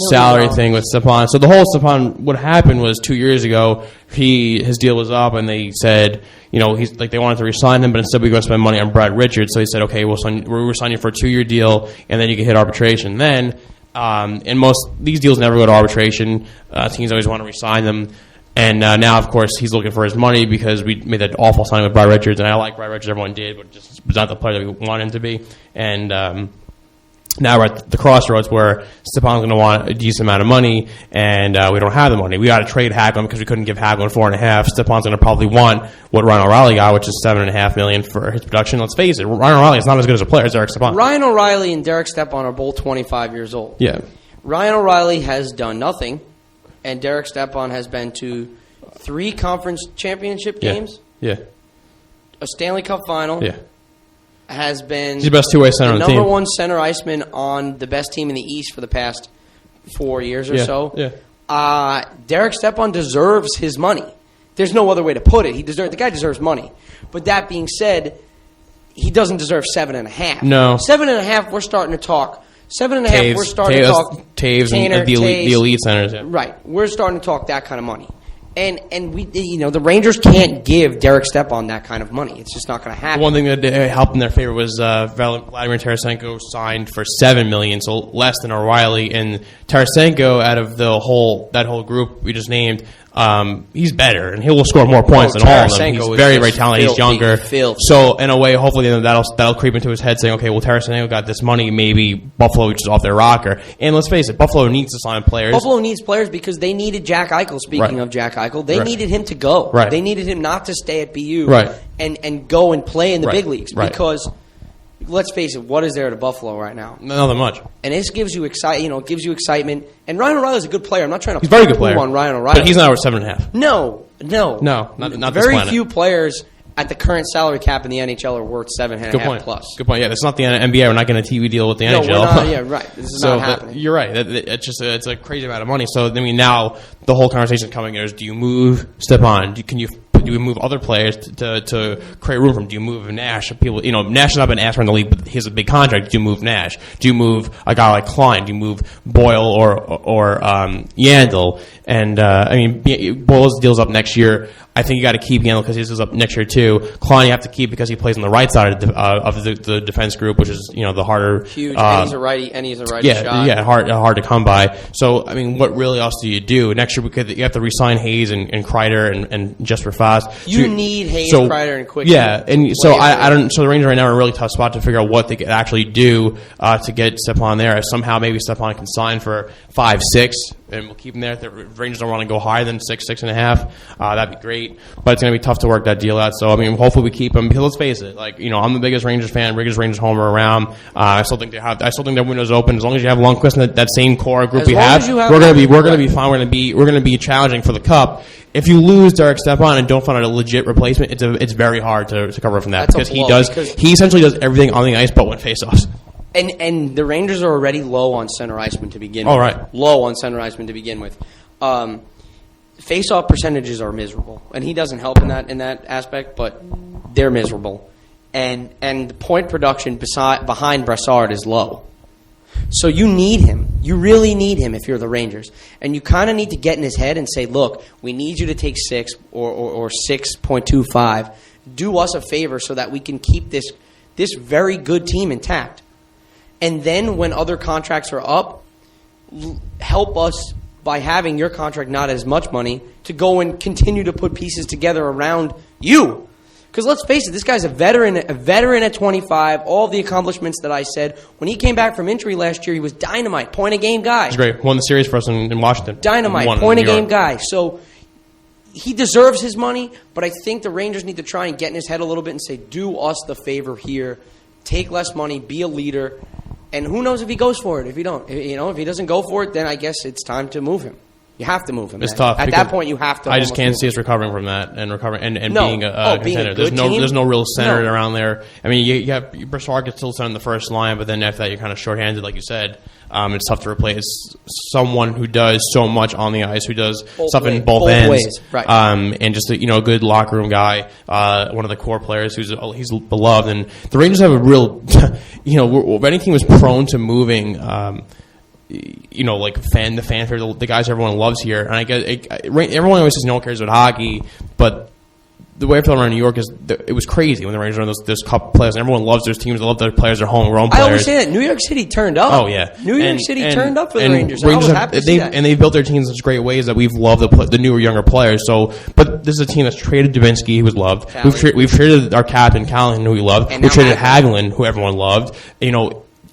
salary thing with Stepan. So the whole Stepan, what happened was 2 years ago, his deal was up, and they said, he's like they wanted to re-sign him, but instead we're going to spend money on Brad Richards. So he said, okay, we're signing you for a 2-year deal, and then you can hit arbitration. Then, and these deals never go to arbitration. Teams always want to re-sign them. And now, of course, he's looking for his money because we made that awful signing with Brad Richards, and I like Brad Richards, everyone did, but just was not the player that we wanted him to be. And now we're at the crossroads where Stepan's going to want a decent amount of money, and we don't have the money. We got to trade Hagelin because we couldn't give Hagelin $4.5. Stepan's going to probably want what Ryan O'Reilly got, which is $7.5 million for his production. Let's face it, Ryan O'Reilly is not as good as a player as Derek Stepan. Ryan O'Reilly and Derek Stepan are both 25 years old. Yeah. Ryan O'Reilly has done nothing, and Derek Stepan has been to 3 conference championship games. Yeah. A Stanley Cup final. Yeah. Has been he's the best two-way center on the team. Number 1 center iceman on the best team in the East for the past 4 years or so. Yeah. Derek Stepan deserves his money. There's no other way to put it. The guy deserves money. But that being said, he doesn't deserve 7.5. No. 7.5, we're starting to talk. 7.5, we're starting to talk. Taves and the elite centers. Yeah. Right. We're starting to talk that kind of money. And we, the Rangers can't give Derek Stepan that kind of money. It's just not going to happen. One thing that helped in their favor was Vladimir Tarasenko signed for $7 million, so less than O'Reilly. And Tarasenko, out of that whole group we just named, he's better, and he will score more points than all of them. He's very, very talented. He's younger. So, in a way, hopefully that'll creep into his head saying, okay, well, Tarasenko got this money, maybe Buffalo just off their rocker. And let's face it, Buffalo needs to sign players. Buffalo needs players because they needed Jack Eichel. Speaking of Jack Eichel, they needed him to go. Right. They needed him not to stay at BU right. and go and play in the big leagues. Right. Because, let's face it, what is there to Buffalo right now? Not much. And this gives you gives you excitement. And Ryan O'Reilly's a good player. I'm not trying to he's a very good player on Ryan O'Reilly. But he's not worth 7.5. No, not very few players at the current salary cap in the NHL are worth 7.5 plus. Good point. Yeah, that's not the NBA. We're not getting a TV deal with the NHL. We're not, yeah, right. This is not happening. You're right. It's a crazy amount of money. So I mean, now the whole conversation coming is: do you move Stepan? Can you Do we move other players to create room for him? Do you move Nash? People, Nash has not been asked for in the league, but he has a big contract. Do you move Nash? Do you move a guy like Klein? Do you move Boyle or Yandel? And Boyle's deal's up next year. I think you got to keep Yandel because his is up next year too. Klein you have to keep because he plays on the right side of the defense group, which is the harder. Huge. And he's a righty. Shot. Yeah, hard to come by. So what really else do you do next year? Because you have to re-sign Hayes and Kreider and Jesper Fast. You need Hayes, Kreider, and Quick. Yeah, and so I don't. So the Rangers right now are in a really tough spot to figure out what they could actually do to get Stepan there. If somehow maybe Stepan can sign for 5-6, and we'll keep him there. If the Rangers don't want to go higher than 6.5, that'd be great. But it's going to be tough to work that deal out. So hopefully we keep him. Because let's face it, I'm the biggest Rangers fan, biggest Rangers homer around. I still think their window's open. As long as you have Lundqvist and that same core group we have, we're going to be fine. We're going to be challenging for the cup. If you lose Derek Stepan and don't find a legit replacement, it's very hard to cover from that because he essentially does everything on the ice but win faceoffs. And the Rangers are already low on center iceman to begin with. Oh, right. Low on center iceman to begin with. Face-off percentages are miserable, and he doesn't help in that aspect, but they're miserable. And the point production behind Brassard is low. So you need him. You really need him if you're the Rangers. And you kind of need to get in his head and say, look, we need you to take 6 or 6.25. Do us a favor so that we can keep this very good team intact. And then when other contracts are up, help us by having your contract not as much money to go and continue to put pieces together around you. Because let's face it, this guy's a veteran at 25. All the accomplishments that I said. When he came back from injury last year, he was dynamite, point-a-game guy. He's great. Won the series for us in Washington. Dynamite, point-a-game guy. So he deserves his money, but I think the Rangers need to try and get in his head a little bit and say, do us the favor here. Take less money, be a leader. And who knows if he goes for it? If he don't, if he doesn't go for it, then I guess it's time to move him. You have to move him. It's tough. At that point, you have to. I just can't see us recovering from that and being a contender. There's no real center around there. You have Brassard gets still in the first line, but then after that, you're kind of shorthanded, like you said. It's tough to replace someone who does so much on the ice, who does stuff in both ends, ways. Right. And just a good locker room guy, one of the core players he's beloved. And the Rangers have a real, if any team was prone to moving. The fanfare, the guys everyone loves here. And I guess everyone always says no one cares about hockey, but the way I felt around New York is it was crazy when the Rangers were on those cup players. And everyone loves those teams. They love their players. They're homegrown players. I always say that. New York City turned up. Oh, yeah. New York City turned up for the Rangers. I was happy to see that. And they've built their teams in such great ways that we've loved the newer, younger players. But this is a team that's traded Dubinsky, who was loved. We've traded our captain, Callahan, who we loved. We've traded Hagelin, who everyone loved.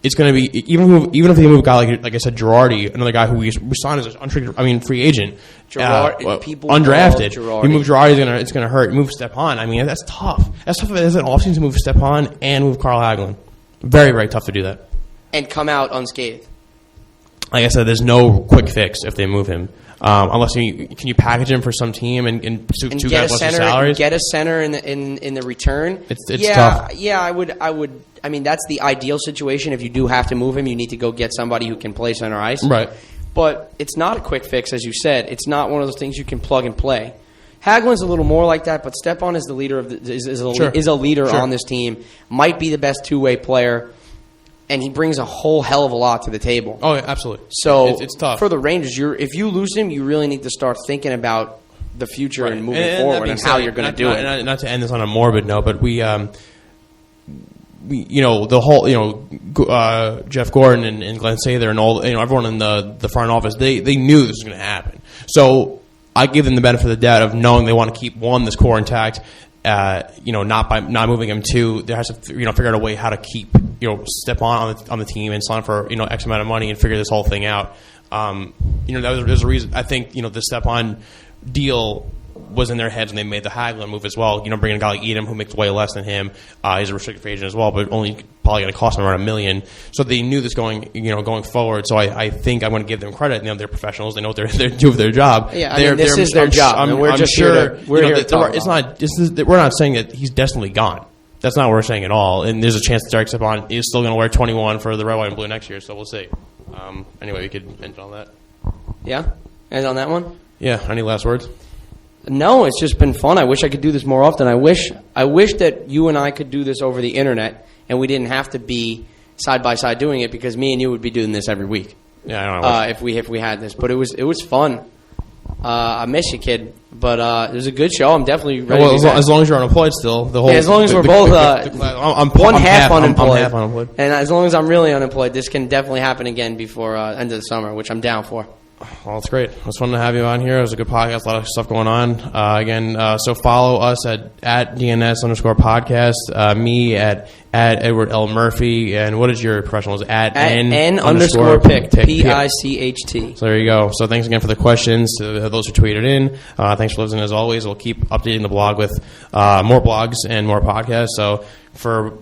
It's going to be even if they move a guy like I said, Girardi, another guy who we signed as an free agent, undrafted. You move Girardi, it's going to hurt. You move Stepan. That's tough. That's tough as an offseason to move Stepan and move Carl Hagelin. Very, very tough to do that. And come out unscathed. Like I said, there's no quick fix if they move him. Unless can you package him for some team and two guys less salaries? Get a center in the return. It's tough. Yeah, I would. That's the ideal situation. If you do have to move him, you need to go get somebody who can play center ice. Right. But it's not a quick fix, as you said. It's not one of those things you can plug and play. Hagelin's a little more like that, but Stepan is the leader is a leader on this team. Might be the best two-way player. And he brings a whole hell of a lot to the table. Oh, yeah, absolutely. So it's tough. For the Rangers, if you lose him, you really need to start thinking about the future and moving forward and how you're going to do it. Not to end this on a morbid note, but we the whole Jeff Gordon and Glenn Sather and all everyone in the front office, they knew this was going to happen. So I give them the benefit of the doubt of knowing they want to keep this core intact. Not by not moving him. Two, there has to figure out a way how to keep Stepan on the team and sign for X amount of money and figure this whole thing out. There's a reason. I think the Stepan deal was in their heads when they made the Hagelin move as well. Bringing a guy like Edom who makes way less than him. He's a restricted free agent as well, but only probably going to cost them around $1 million. So they knew this going forward. So I think I'm going to give them credit. They're professionals. They know what they're doing with their job. Yeah, this is their job. We're not saying that he's destinally gone. That's not what we're saying at all. And there's a chance that Derek Stepan is still going to wear 21 for the red, white, and blue next year. So we'll see. Anyway, we could end on that. Yeah? End on that one? Yeah. Any last words? No, it's just been fun. I wish I could do this more often. I wish that you and I could do this over the internet, and we didn't have to be side by side doing it, because me and you would be doing this every week. Yeah, I don't know. If we had this, but it was fun. I miss you, kid. But it was a good show. I'm definitely ready. Well, as long as you're unemployed still, the whole. Yeah, as long as we're both I'm half unemployed. I'm half unemployed. And as long as I'm really unemployed, this can definitely happen again before end of the summer, which I'm down for. Well, it's great. It was fun to have you on here. It was a good podcast. A lot of stuff going on. So follow us at DNS_podcast. Me at Edward L. Murphy. And what is your professional? At N_Picht. Picht. So there you go. So thanks again for the questions to those who tweeted in. Thanks for listening as always. We'll keep updating the blog with more blogs and more podcasts. So for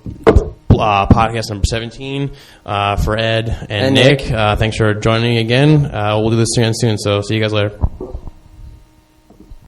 podcast number 17 for Ed and Nick. Thanks for joining again. We'll do this again soon, so see you guys later.